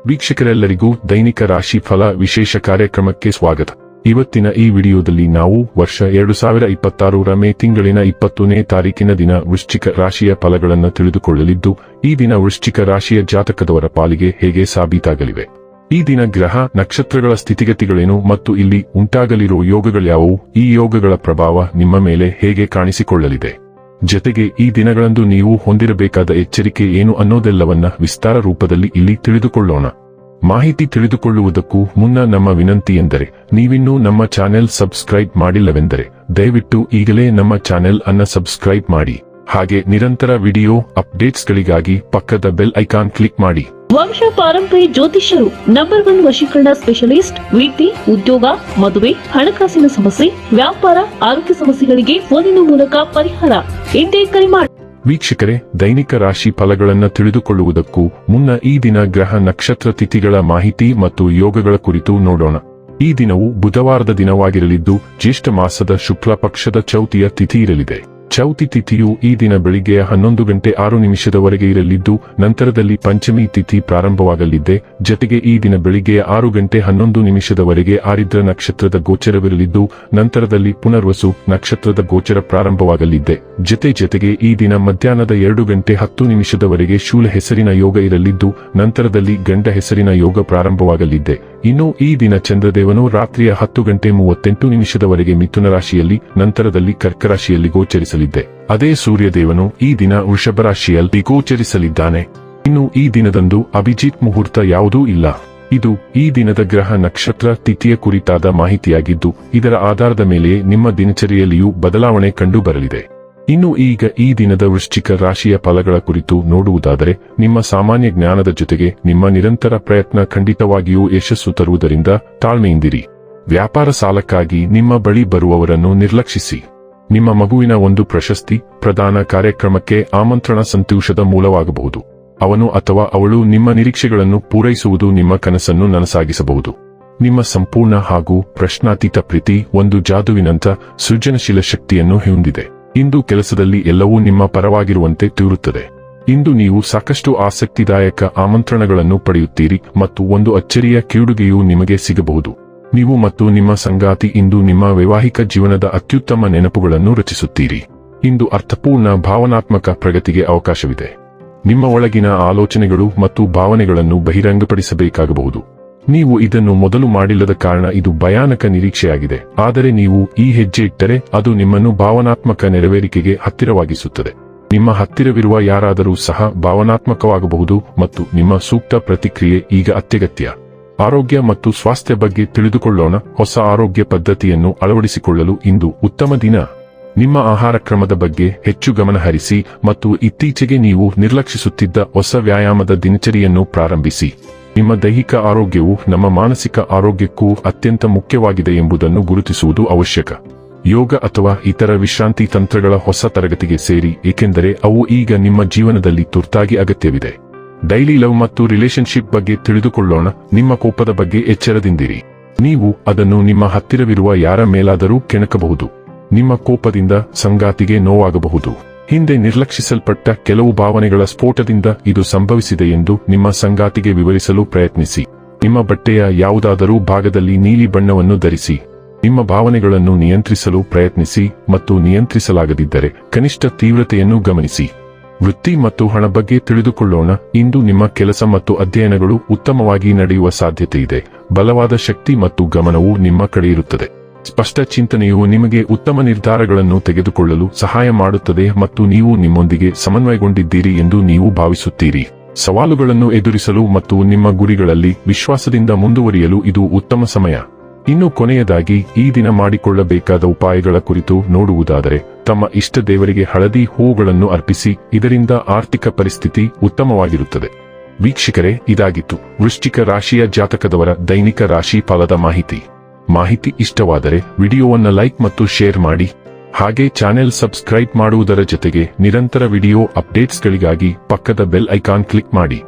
ವೀಕ್ಷಕರೆಲ್ಲರಿಗೂ ದೈನಿಕ ರಾಶಿ ಫಲ ವಿಶೇಷ ಕಾರ್ಯಕ್ರಮಕ್ಕೆ ಸ್ವಾಗತ. ಇವತ್ತಿನ ಈ ವಿಡಿಯೋದಲ್ಲಿ ನಾವು ವರ್ಷ 2026ರ ಮೇ ತಿಂಗಳಿನ 20ನೇ ತಾರೀಕಿನ ದಿನ ವೃಶ್ಚಿಕ ರಾಶಿಯ ಫಲಗಳನ್ನು ತಿಳಿದುಕೊಳ್ಳಲಿದ್ದು, ಈ ದಿನ ವೃಶ್ಚಿಕ ರಾಶಿಯ ಜಾತಕದವರ ಪಾಲಿಗೆ ಹೇಗೆ ಸಾಬೀತಾಗಲಿವೆ, ಈ ದಿನ ಗ್ರಹ ನಕ್ಷತ್ರಗಳ ಸ್ಥಿತಿಗತಿಗಳೇನು ಮತ್ತು ಇಲ್ಲಿ ಉಂಟಾಗಲಿರುವ ಯೋಗಗಳ್ಯಾವುವು, ಈ ಯೋಗಗಳ ಪ್ರಭಾವ ನಿಮ್ಮ ಮೇಲೆ ಹೇಗೆ ಕಾಣಿಸಿಕೊಳ್ಳಲಿದೆ, ಜತೆಗೆ ಈ ದಿನಗಳಂದು ನೀವು ಹೊಂದಿರಬೇಕಾದ ಎಚ್ಚರಿಕೆ ಏನು ಅನ್ನೋದೆಲ್ಲವನ್ನ ವಿಸ್ತಾರ ರೂಪದಲ್ಲಿ ಇಲ್ಲಿ ತಿಳಿದುಕೊಳ್ಳೋಣ. ಮಾಹಿತಿ ತಿಳಿದುಕೊಳ್ಳುವುದಕ್ಕೂ ಮುನ್ನ ನಮ್ಮ ವಿನಂತಿ ಎಂದರೆ, ನೀವಿನ್ನೂ ನಮ್ಮ ಚಾನೆಲ್ ಸಬ್ಸ್ಕ್ರೈಬ್ ಮಾಡಿಲ್ಲವೆಂದರೆ ದಯವಿಟ್ಟು ಈಗಲೇ ನಮ್ಮ ಚಾನೆಲ್ ಅನ್ನ ಸಬ್ಸ್ಕ್ರೈಬ್ ಮಾಡಿ. ಹಾಗೆ ನಿರಂತರ ವಿಡಿಯೋ ಅಪ್ಡೇಟ್ಸ್ಗಳಿಗಾಗಿ ಪಕ್ಕದ ಬೆಲ್ ಐಕಾನ್ ಕ್ಲಿಕ್ ಮಾಡಿ. ವಂಶ ಪಾರಂಪರ್ಯ ಜ್ಯೋತಿಷ್ಯರು ನಂಬರ್ 1 ವಶೀಕರಣ ಸ್ಪೆಷಲಿಸ್ಟ್. ವೃತ್ತಿ, ಉದ್ಯೋಗ, ಮದುವೆ, ಹಣಕಾಸಿನ ಸಮಸ್ಯೆ, ವ್ಯಾಪಾರ, ಆರೋಗ್ಯ ಸಮಸ್ಯೆಗಳಿಗೆ ಫೋನಿನ ಮೂಲಕ ಪರಿಹಾರ. ಇಂದೇ ಕರೆ ಮಾಡಿ. ವೀಕ್ಷಕರೇ, ದೈನಿಕ ರಾಶಿ ಫಲಗಳನ್ನು ತಿಳಿದುಕೊಳ್ಳುವುದಕ್ಕೂ ಮುನ್ನ ಈ ದಿನ ಗ್ರಹ ನಕ್ಷತ್ರ ತಿಥಿಗಳ ಮಾಹಿತಿ ಮತ್ತು ಯೋಗಗಳ ಕುರಿತು ನೋಡೋಣ. ಈ ದಿನವು ಬುಧವಾರದ ದಿನವಾಗಿರಲಿದ್ದು, ಜ್ಯೇಷ್ಠ ಮಾಸದ ಶುಕ್ಲ ಪಕ್ಷದ ಚೌತಿಯ ತಿಥಿ ಇರಲಿದೆ. ಚೌತಿ ತಿಥಿಯು ಈ ದಿನ ಬೆಳಿಗ್ಗೆ 11:06 ಇರಲಿದ್ದು, ನಂತರದಲ್ಲಿ ಪಂಚಮಿ ತಿಥಿ ಪ್ರಾರಂಭವಾಗಲಿದೆ. ಜತೆಗೆ ಈ ದಿನ ಬೆಳಿಗ್ಗೆ 6:11 ಆರಿದ್ರ ನಕ್ಷತ್ರದ ಗೋಚರವಿರಲಿದ್ದು, ನಂತರದಲ್ಲಿ ಪುನರ್ವಸು ನಕ್ಷತ್ರದ ಗೋಚರ ಪ್ರಾರಂಭವಾಗಲಿದೆ. ಜತೆಗೆ ಈ ದಿನ ಮಧ್ಯಾಹ್ನದ 2:10 ಶೂಲ ಹೆಸರಿನ ಯೋಗ ಇರಲಿದ್ದು, ನಂತರದಲ್ಲಿ ಗಂಡ ಹೆಸರಿನ ಯೋಗ ಪ್ರಾರಂಭವಾಗಲಿದೆ. ಇನ್ನು ಈ ದಿನ ಚಂದ್ರದೇವನು ರಾತ್ರಿಯ 10:38 ಮಿಥುನ ರಾಶಿಯಲ್ಲಿ, ನಂತರದಲ್ಲಿ ಕರ್ಕ ರಾಶಿಯಲ್ಲಿ ಗೋಚರಿಸಲಿದೆ. ಅದೇ ಸೂರ್ಯದೇವನು ಈ ದಿನ ವೃಷಭ ರಾಶಿಯಲ್ಲಿ ಗೋಚರಿಸಲಿದ್ದಾನೆ. ಇನ್ನು ಈ ದಿನದಂದು ಅಭಿಜಿತ್ ಮುಹೂರ್ತ ಯಾವುದೂ ಇಲ್ಲ. ಇದು ಈ ದಿನದ ಗ್ರಹ ನಕ್ಷತ್ರ ತಿಥಿಯ ಕುರಿತಾದ ಮಾಹಿತಿಯಾಗಿದ್ದು, ಇದರ ಆಧಾರದ ಮೇಲೆ ನಿಮ್ಮ ದಿನಚರಿಯಲ್ಲಿಯೂ ಬದಲಾವಣೆ ಕಂಡು ಬರಲಿದೆ. ಇನ್ನು ಈಗ ಈ ದಿನದ ವೃಶ್ಚಿಕ ರಾಶಿಯ ಫಲಗಳ ಕುರಿತು ನೋಡುವುದಾದರೆ, ನಿಮ್ಮ ಸಾಮಾನ್ಯ ಜ್ಞಾನದ ಜೊತೆಗೆ ನಿಮ್ಮ ನಿರಂತರ ಪ್ರಯತ್ನ ಖಂಡಿತವಾಗಿಯೂ ಯಶಸ್ಸು ತರುವುದರಿಂದ ತಾಳ್ಮೆಯಿಂದಿರಿ. ವ್ಯಾಪಾರ ಸಾಲಕ್ಕಾಗಿ ನಿಮ್ಮ ಬಳಿ ಬರುವವರನ್ನು ನಿರ್ಲಕ್ಷಿಸಿ. ನಿಮ್ಮ ಮಗುವಿನ ಒಂದು ಪ್ರಶಸ್ತಿ ಪ್ರದಾನ ಕಾರ್ಯಕ್ರಮಕ್ಕೆ ಆಮಂತ್ರಣ ಸಂತೋಷದ ಮೂಲವಾಗಬಹುದು. ಅವನು ಅಥವಾ ಅವಳು ನಿಮ್ಮ ನಿರೀಕ್ಷೆಗಳನ್ನು ಪೂರೈಸುವುದು ನಿಮ್ಮ ಕನಸನ್ನು ನನಸಾಗಿಸಬಹುದು. ನಿಮ್ಮ ಸಂಪೂರ್ಣ ಹಾಗೂ ಪ್ರಶ್ನಾತೀತ ಪ್ರೀತಿ ಒಂದು ಜಾದುವಿನಂಥ ಸೃಜನಶೀಲ ಶಕ್ತಿಯನ್ನು ಹೊಂದಿದೆ. ಇಂದು ಕೆಲಸದಲ್ಲಿ ಎಲ್ಲವೂ ನಿಮ್ಮ ಪರವಾಗಿರುವಂತೆ ತೋರುತ್ತದೆ. ಇಂದು ನೀವು ಸಾಕಷ್ಟು ಆಸಕ್ತಿದಾಯಕ ಆಮಂತ್ರಣಗಳನ್ನು ಪಡೆಯುತ್ತೀರಿ ಮತ್ತು ಒಂದು ಅಚ್ಚರಿಯ ಕಿರುಡುಗೆಯೂ ನಿಮಗೆ ಸಿಗಬಹುದು. ನೀವು ಮತ್ತು ನಿಮ್ಮ ಸಂಗಾತಿ ಇಂದು ನಿಮ್ಮ ವೈವಾಹಿಕ ಜೀವನದ ಅತ್ಯುತ್ತಮ ನೆನಪುಗಳನ್ನು ರಚಿಸುತ್ತೀರಿ. ಇಂದು ಅರ್ಥಪೂರ್ಣ ಭಾವನಾತ್ಮಕ ಪ್ರಗತಿಗೆ ಅವಕಾಶವಿದೆ. ನಿಮ್ಮ ಒಳಗಿನ ಆಲೋಚನೆಗಳು ಮತ್ತು ಭಾವನೆಗಳನ್ನು ಬಹಿರಂಗಪಡಿಸಬೇಕಾಗಬಹುದು. ನೀವು ಇದನ್ನು ಮೊದಲು ಮಾಡಿಲ್ಲದ ಕಾರಣ ಇದು ಭಯಾನಕ ನಿರೀಕ್ಷೆಯಾಗಿದೆ, ಆದರೆ ನೀವು ಈ ಹೆಜ್ಜೆ ಇಟ್ಟರೆ ಅದು ನಿಮ್ಮನ್ನು ಭಾವನಾತ್ಮಕ ನೆರವೇರಿಕೆಗೆ ಹತ್ತಿರವಾಗಿಸುತ್ತದೆ. ನಿಮ್ಮ ಹತ್ತಿರವಿರುವ ಯಾರಾದರೂ ಸಹ ಭಾವನಾತ್ಮಕವಾಗಬಹುದು ಮತ್ತು ನಿಮ್ಮ ಸೂಕ್ತ ಪ್ರತಿಕ್ರಿಯೆ ಈಗ ಅತ್ಯಗತ್ಯ. ಆರೋಗ್ಯ ಮತ್ತು ಸ್ವಾಸ್ಥ್ಯ ಬಗ್ಗೆ ತಿಳಿದುಕೊಳ್ಳೋಣ. ಹೊಸ ಆರೋಗ್ಯ ಪದ್ಧತಿಯನ್ನು ಅಳವಡಿಸಿಕೊಳ್ಳಲು ಇಂದು ಉತ್ತಮ ದಿನ. ನಿಮ್ಮ ಆಹಾರ ಕ್ರಮದ ಬಗ್ಗೆ ಹೆಚ್ಚು ಗಮನ ಹರಿಸಿ ಮತ್ತು ಇತ್ತೀಚೆಗೆ ನೀವು ನಿರ್ಲಕ್ಷಿಸುತ್ತಿದ್ದ ಹೊಸ ವ್ಯಾಯಾಮದ ದಿನಚರಿಯನ್ನು ಪ್ರಾರಂಭಿಸಿ. ನಿಮ್ಮ ದೈಹಿಕ ಆರೋಗ್ಯವು ನಮ್ಮ ಮಾನಸಿಕ ಆರೋಗ್ಯಕ್ಕೂ ಅತ್ಯಂತ ಮುಖ್ಯವಾಗಿದೆ ಎಂಬುದನ್ನು ಗುರುತಿಸುವುದು ಅವಶ್ಯಕ. ಯೋಗ ಅಥವಾ ಇತರ ವಿಶ್ರಾಂತಿ ತಂತ್ರಗಳ ಹೊಸ ತರಗತಿಗೆ ಸೇರಿ, ಏಕೆಂದರೆ ಅವು ಈಗ ನಿಮ್ಮ ಜೀವನದಲ್ಲಿ ತುರ್ತಾಗಿ ಅಗತ್ಯವಿದೆ. ಡೈಲಿ ಲವ್ ಮತ್ತು ರಿಲೇಶನ್ಶಿಪ್ ಬಗ್ಗೆ ತಿಳಿದುಕೊಳ್ಳೋಣ. ನಿಮ್ಮ ಕೋಪದ ಬಗ್ಗೆ ಎಚ್ಚರದಿಂದಿರಿ. ನೀವು ಅದನ್ನು ನಿಮ್ಮ ಹತ್ತಿರವಿರುವ ಯಾರ ಮೇಲಾದರೂ ಕೆಣಕಬಹುದು. ನಿಮ್ಮ ಕೋಪದಿಂದ ಸಂಗಾತಿಗೆ ನೋವಾಗಬಹುದು. ಹಿಂದೆ ನಿರ್ಲಕ್ಷಿಸಲ್ಪಟ್ಟ ಕೆಲವು ಭಾವನೆಗಳ ಸ್ಫೋಟದಿಂದ ಇದು ಸಂಭವಿಸಿದೆ ಎಂದು ನಿಮ್ಮ ಸಂಗಾತಿಗೆ ವಿವರಿಸಲು ಪ್ರಯತ್ನಿಸಿ. ನಿಮ್ಮ ಬಟ್ಟೆಯ ಯಾವುದಾದರೂ ಭಾಗದಲ್ಲಿ ನೀಲಿ ಬಣ್ಣವನ್ನು ಧರಿಸಿ. ನಿಮ್ಮ ಭಾವನೆಗಳನ್ನು ನಿಯಂತ್ರಿಸಲು ಪ್ರಯತ್ನಿಸಿ ಮತ್ತು ನಿಯಂತ್ರಿಸಲಾಗದಿದ್ದರೆ ಕನಿಷ್ಠ ತೀವ್ರತೆಯನ್ನು ಗಮನಿಸಿ. ವೃತ್ತಿ ಮತ್ತು ಹಣ ಬಗ್ಗೆ ತಿಳಿದುಕೊಳ್ಳೋಣ. ಇಂದು ನಿಮ್ಮ ಕೆಲಸ ಮತ್ತು ಅಧ್ಯಯನಗಳು ಉತ್ತಮವಾಗಿ ನಡೆಯುವ ಸಾಧ್ಯತೆ ಇದೆ. ಬಲವಾದ ಶಕ್ತಿ ಮತ್ತು ಗಮನವು ನಿಮ್ಮ ಕಡೆ ಇರುತ್ತದೆ. ಸ್ಪಷ್ಟ ಚಿಂತನೆಯು ನಿಮಗೆ ಉತ್ತಮ ನಿರ್ಧಾರಗಳನ್ನು ತೆಗೆದುಕೊಳ್ಳಲು ಸಹಾಯ ಮಾಡುತ್ತದೆ ಮತ್ತು ನೀವು ನಿಮ್ಮೊಂದಿಗೆ ಸಮನ್ವಯಗೊಂಡಿದ್ದೀರಿ ಎಂದು ನೀವು ಭಾವಿಸುತ್ತೀರಿ. ಸವಾಲುಗಳನ್ನು ಎದುರಿಸಲು ಮತ್ತು ನಿಮ್ಮ ಗುರಿಗಳಲ್ಲಿ ವಿಶ್ವಾಸದಿಂದ ಮುಂದುವರಿಯಲು ಇದು ಉತ್ತಮ ಸಮಯ. ಇನ್ನು ಕೊನೆಯದಾಗಿ ಈ ದಿನ ಮಾಡಿಕೊಳ್ಳಬೇಕಾದ ಉಪಾಯಗಳ ಕುರಿತು ನೋಡುವುದಾದರೆ, ತಮ್ಮ ಇಷ್ಟ ದೇವರಿಗೆ ಹಳದಿ ಹೂವುಗಳನ್ನು ಅರ್ಪಿಸಿ. ಇದರಿಂದ ಆರ್ಥಿಕ ಪರಿಸ್ಥಿತಿ ಉತ್ತಮವಾಗಿರುತ್ತದೆ. ವೀಕ್ಷಕರೇ, ಇದಾಗಿತ್ತು ವೃಶ್ಚಿಕ ರಾಶಿಯ ಜಾತಕದವರ ದೈನಿಕ ರಾಶಿ ಫಲದ ಮಾಹಿತಿ ಇಷ್ಟವಾದರೆ ವಿಡಿಯೋವನ್ನು ಲೈಕ್ ಮತ್ತು ಶೇರ್ ಮಾಡಿ. ಹಾಗೆ ಚಾನೆಲ್ ಸಬ್ಸ್ಕ್ರೈಬ್ ಮಾಡುವುದರ ಜೊತೆಗೆ ನಿರಂತರ ವಿಡಿಯೋ ಅಪ್ಡೇಟ್ಸ್ಗಳಿಗಾಗಿ ಪಕ್ಕದ ಬೆಲ್ ಐಕಾನ್ ಕ್ಲಿಕ್ ಮಾಡಿ.